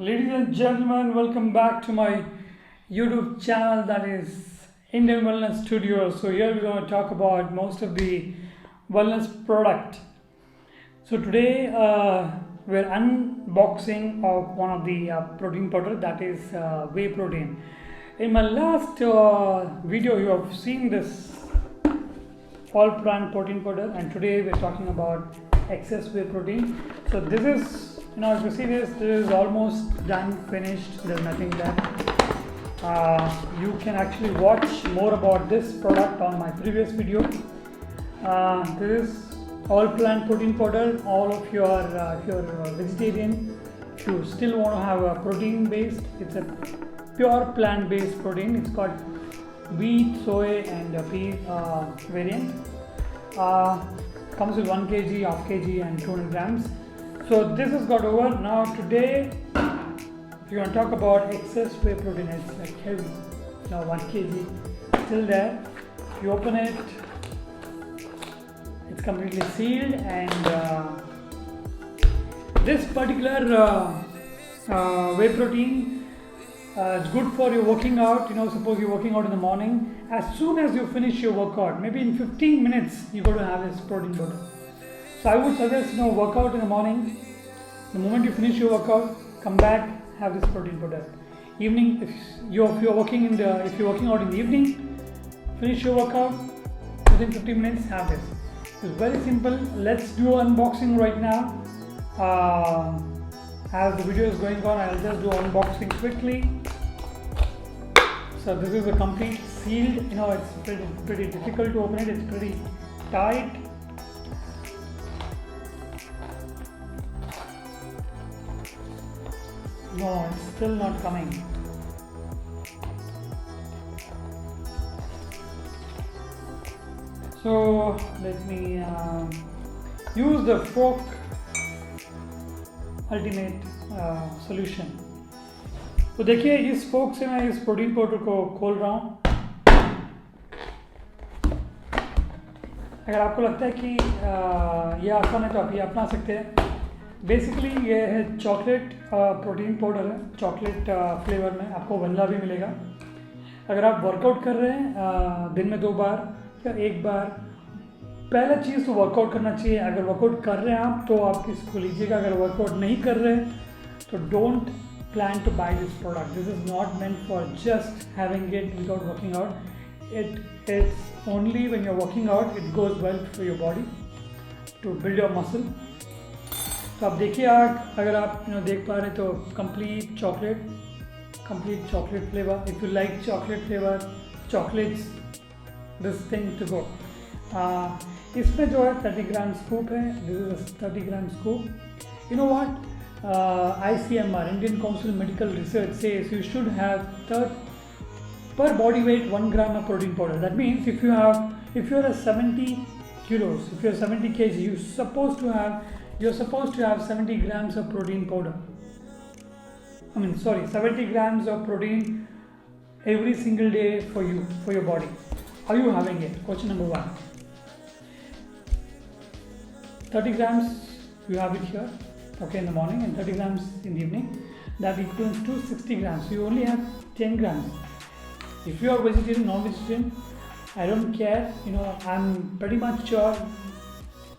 Ladies and gentlemen, welcome back to my YouTube channel, that is Indian Wellness Studio. So here we're going to talk about most of the wellness product. So today we're unboxing of one of the protein powder, that is whey protein. In my last video you have seen this all plant protein powder, and today we're talking about excess whey protein. So this is, if you see this is almost done, finished, there's nothing left. You can actually watch more about this product on my previous video. This is all plant protein powder. All of your if you're vegetarian, if you still want to have a protein based, it's a pure plant based protein. It's got wheat, soy and pea variant. Comes with 1 kg, half kg and 200 grams. So this has got over. Now today we're going to talk about excess whey protein. It's like heavy. Now 1 kg still there. If you open it, it's completely sealed, and this particular whey protein it's good for your working out. Suppose you're working out in the morning. As soon as you finish your workout, maybe in 15 minutes, you got to have this protein powder. So I would suggest, work out in the morning. The moment you finish your workout, come back, have this protein powder. Evening, if you're working out in the evening, finish your workout, within 15 minutes, have this. It's very simple. Let's do unboxing right now. As the video is going on, I'll just do unboxing quickly. So this is a complete sealed. It's pretty difficult to open it. It's pretty tight. No, it's still not coming. So let me use the fork ultimate solution. तो देखिए, इस फोक से मैं इस protein powder को खोल रहा हूँ. अगर आपको लगता है कि यह आसान है तो आप ये अपना सकते हैं. बेसिकली ये है चॉकलेट प्रोटीन पाउडर है, चॉकलेट फ्लेवर में. आपको वनीला भी मिलेगा. अगर आप वर्कआउट कर रहे हैं दिन में 2 बार या 1 बार, पहला चीज़ तो वर्कआउट करना चाहिए. अगर वर्कआउट कर रहे हैं आप तो आप इसको लीजिएगा. अगर वर्कआउट नहीं कर रहे हैं तो don't plan to buy this product. This is not meant for just having it without working out. It's only when you're working out it goes well for your body to build your muscle. तो आप देखिए, अगर आप देख पा रहे तो complete chocolate flavor. If you like chocolate flavor, chocolates, this thing to go. इसमें जो है 30 ग्राम स्कूप है. This is a 30 gram scoop. You know what? ICMR, Indian Council of Medical Research, says you should have per body weight 1 gram of protein powder. That means if you're a 70 kilos, if you're 70 kg, you're supposed to have 70 grams of protein powder. 70 grams of protein every single day for your body. Are you having it? Question number 1. 30 grams you have it here. Okay, in the morning, and 30 grams in the evening. That equals to 60 grams. So you only have 10 grams. If you are vegetarian, non-vegetarian, I don't care. I'm pretty much sure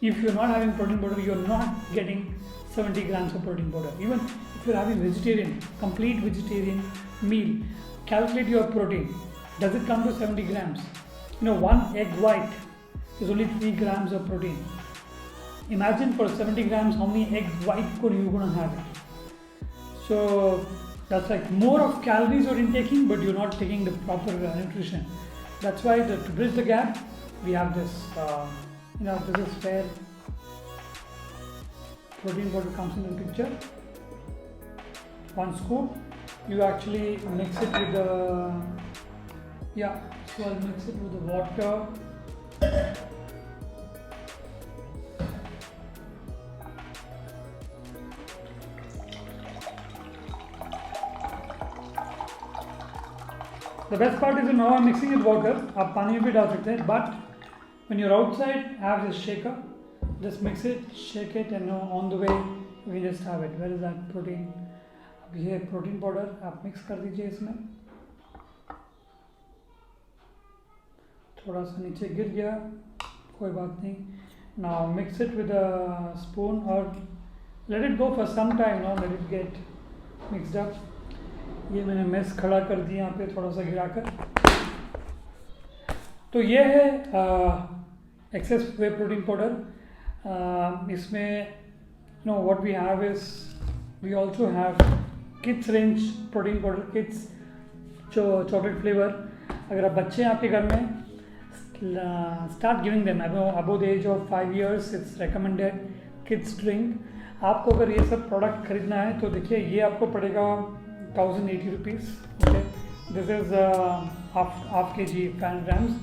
if you're not having protein powder, you're not getting 70 grams of protein powder. Even if you're having vegetarian, complete vegetarian meal, calculate your protein. Does it come to 70 grams? 1 egg white is only 3 grams of protein. Imagine for 70 grams how many egg white could you gonna have it. So that's like more of calories you're intaking, but you're not taking the proper nutrition. That's why to bridge the gap, we have this. This is where protein powder comes into the picture. 1 scoop. You actually mix it with the So I'll mix it with the water. The best part is now I'm mixing with water. आप पानी में भी डाल सकते हैं. But when you're outside, have this shaker. Just mix it, shake it, and on the way we just have it. Where is that protein? अब ये protein powder आप मिक्स कर दीजिए इसमें। थोड़ा सा नीचे गिर गया, कोई बात नहीं। Now mix it with a spoon और let it go for some time, now let it get mixed up. ये मैंने मेस खड़ा कर दिया यहाँ पे थोड़ा सा गिराकर। तो ये है एक्सेस वे प्रोटीन पाउडर। इसमें know what we have is we also have kids range protein powder, kids जो चॉकलेट फ्लेवर। अगर आप बच्चे हैं आपके घर में, start giving them above the age of 5 years, it's recommended kids drink. आपको अगर ये सब प्रोडक्ट खरीदना है तो देखिए ये आपको पड़ेगा 1080 rupees. Okay, this is half kg 5 grams।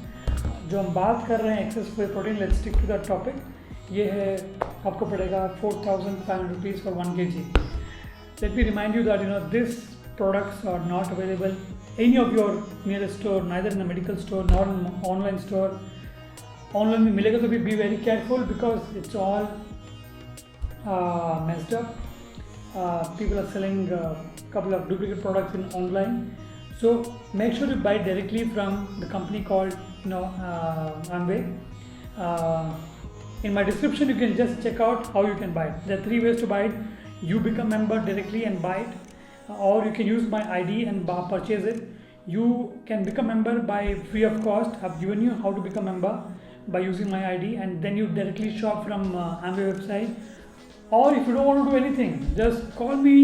जो हम बात कर रहे हैं excess whey protein, let's stick to that topic. ये है आपको पड़ेगा 4500 rupees for 1 kg। Let me remind you that this products are not available any of your nearest store, neither in a medical store nor in online store. Online में मिलेगा तो be very careful because it's all messed up. People are selling a couple of duplicate products in online, so make sure you buy directly from the company called Amway. In my description you can just check out how you can buy it. There are 3 ways to buy it. You become member directly and buy it, or you can use my ID and purchase it. You can become member by free of cost. I've given you how to become member by using my ID, and then you directly shop from Amway website. Or if you don't want to do anything, just call me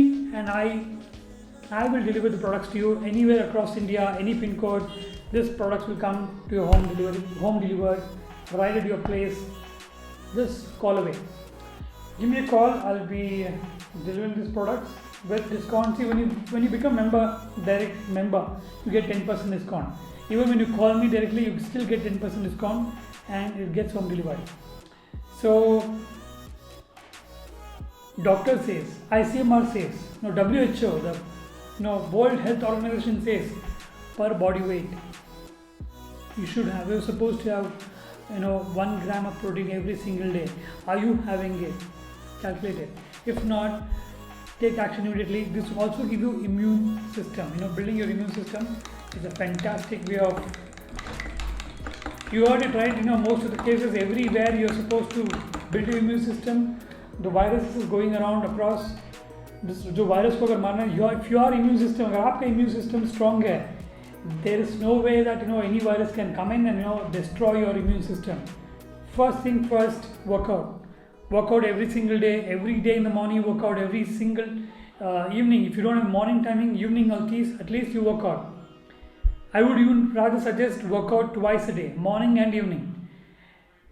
and I will deliver the products to you anywhere across India, any pin code. This products will come to your home delivered, right at your place. Just call away. Give me a call. I'll be delivering these products with discount. See, when you become direct member, you get 10% discount. Even when you call me directly, you still get 10% discount, and it gets home delivery. So, doctor says, ICMR says, WHO, the World Health Organization says, per body weight, you're supposed to have 1 gram of protein every single day. Are you having it? Calculate it. If not, take action immediately. This will also give you immune system. Building your immune system is a fantastic way of. You heard it right. Most of the cases everywhere you're supposed to build your immune system. The virus is going around across. जो virus को अगर मारना है, if your immune system, अगर आपका immune system strong है, there is no way that any virus can come in and destroy your immune system. First thing first, workout. Workout every single day. Every day in the morning, workout. Every single evening. If you don't have morning timing, evening at least you work out. I would even rather suggest workout twice a day, morning and evening.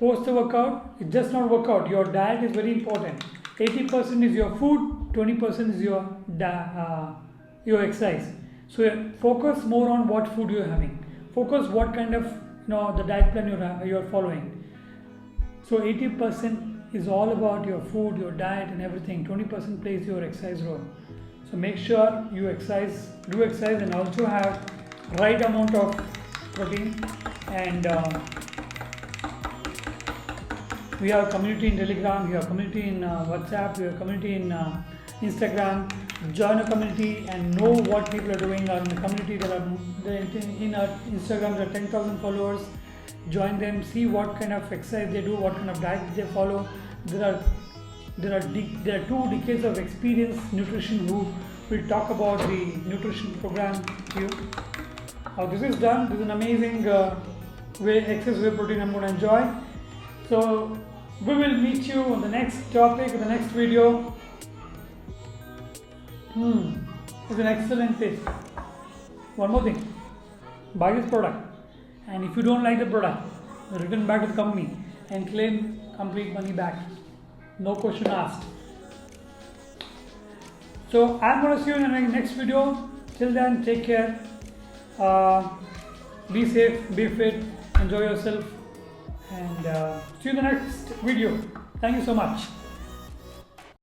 Post the workout, it's just not workout. Your diet is very important. 80% is your food, 20% is your exercise. So focus more on what food you're having. Focus what kind of the diet plan you're following. So 80% is all about your food, your diet and everything. 20% plays your exercise role. So make sure you do exercise and also have right amount of protein. And we have a community in Telegram, we have a community in WhatsApp, we have a community in Instagram. Join a community and know what people are doing. In the community in our Instagram there are 10,000 followers. Join them, see what kind of exercise they do, what kind of diet they follow. There are 2 decades of experience nutrition who will talk about the nutrition program to you. Now this is done. This is an amazing excess whey protein I'm going to enjoy. So we will meet you on the next topic, in the next video. It's an excellent taste. One more thing, buy this product. And if you don't like the product, return back to the company and claim complete money back. No question asked. So I'm going to see you in the next video. Till then, take care. Be safe, be fit, enjoy yourself, and see you in the next video. Thank you so much.